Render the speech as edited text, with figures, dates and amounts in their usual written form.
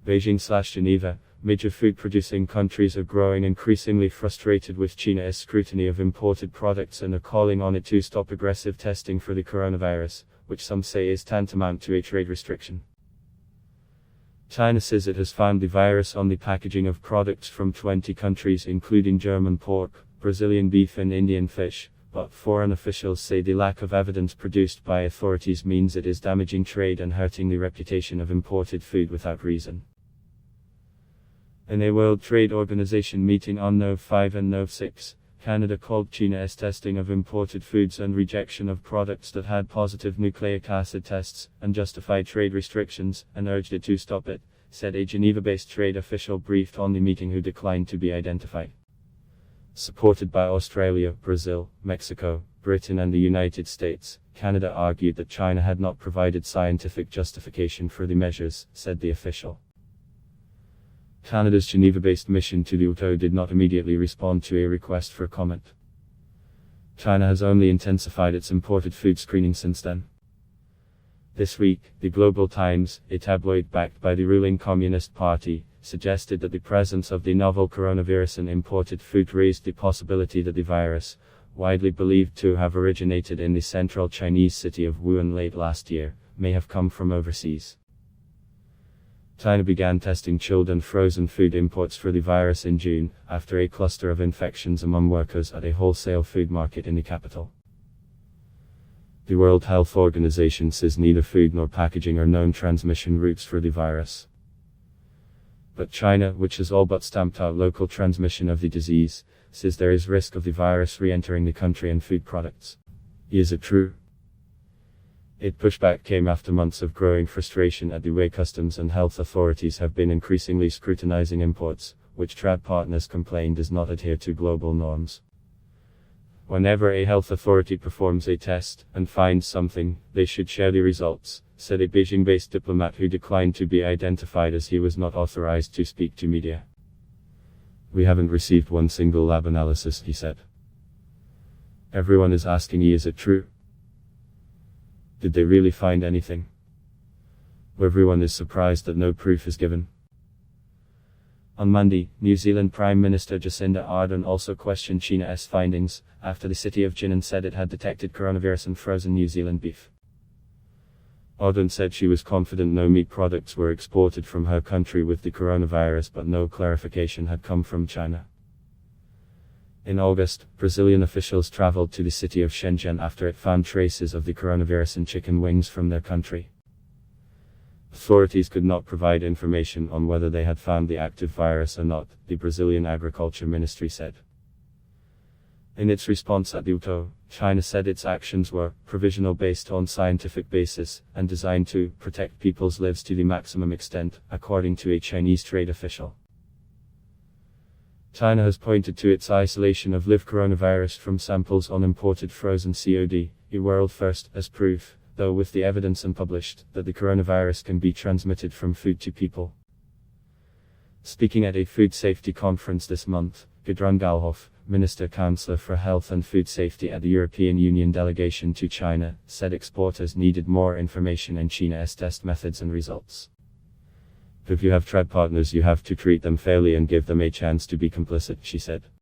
BEIJING/Geneva, major food-producing countries are growing increasingly frustrated with China's scrutiny of imported products and are calling on it to stop aggressive testing for the coronavirus, which some say is tantamount to a trade restriction. China says it has found the virus on the packaging of products from 20 countries including German pork, Brazilian beef and Indian fish, but foreign officials say the lack of evidence produced by authorities means it is damaging trade and hurting the reputation of imported food without reason. In a World Trade Organization meeting on Nov 5 and Nov 6, Canada called China's testing of imported foods and rejection of products that had positive nucleic acid tests unjustified trade restrictions, and urged it to stop it, said a Geneva-based trade official briefed on the meeting who declined to be identified. Supported by Australia, Brazil, Mexico, Britain and the United States, Canada argued that China had not provided scientific justification for the measures, said the official. Canada's Geneva-based mission to the WTO did not immediately respond to a request for comment. China has only intensified its imported food screening since then. This week, the Global Times, a tabloid backed by the ruling Communist Party, suggested that the presence of the novel coronavirus in imported food raised the possibility that the virus, widely believed to have originated in the central Chinese city of Wuhan late last year, may have come from overseas. China began testing chilled and frozen food imports for the virus in June, after a cluster of infections among workers at a wholesale food market in the capital. The World Health Organization says neither food nor packaging are known transmission routes for the virus. But China, which has all but stamped out local transmission of the disease, says there is risk of the virus re-entering the country and food products. Is it true? Its pushback came after months of growing frustration at the way customs and health authorities have been increasingly scrutinizing imports, which trade partners complain does not adhere to global norms. Whenever a health authority performs a test and finds something, they should share the results, said a Beijing-based diplomat who declined to be identified as he was not authorized to speak to media. We haven't received one single lab analysis, he said. Everyone is asking, is it true? Did they really find anything? Everyone is surprised that no proof is given. On Monday, New Zealand Prime Minister Jacinda Ardern also questioned China's findings, after the city of Jinan said it had detected coronavirus in frozen New Zealand beef. Ardern said she was confident no meat products were exported from her country with the coronavirus, but no clarification had come from China. In August, Brazilian officials traveled to the city of Shenzhen after it found traces of the coronavirus in chicken wings from their country. Authorities could not provide information on whether they had found the active virus or not, the Brazilian Agriculture Ministry said. In its response at the WTO, China said its actions were provisional based on scientific basis, and designed to protect people's lives to the maximum extent, according to a Chinese trade official. China has pointed to its isolation of live coronavirus from samples on imported frozen cod, a world first, as proof, though with the evidence unpublished, that the coronavirus can be transmitted from food to people. Speaking at a food safety conference this month, Gudrun Galhoff, Minister Counselor for Health and Food Safety at the European Union delegation to China, said exporters needed more information in China's test methods and results. If you have trade partners, you have to treat them fairly and give them a chance to be complicit, she said.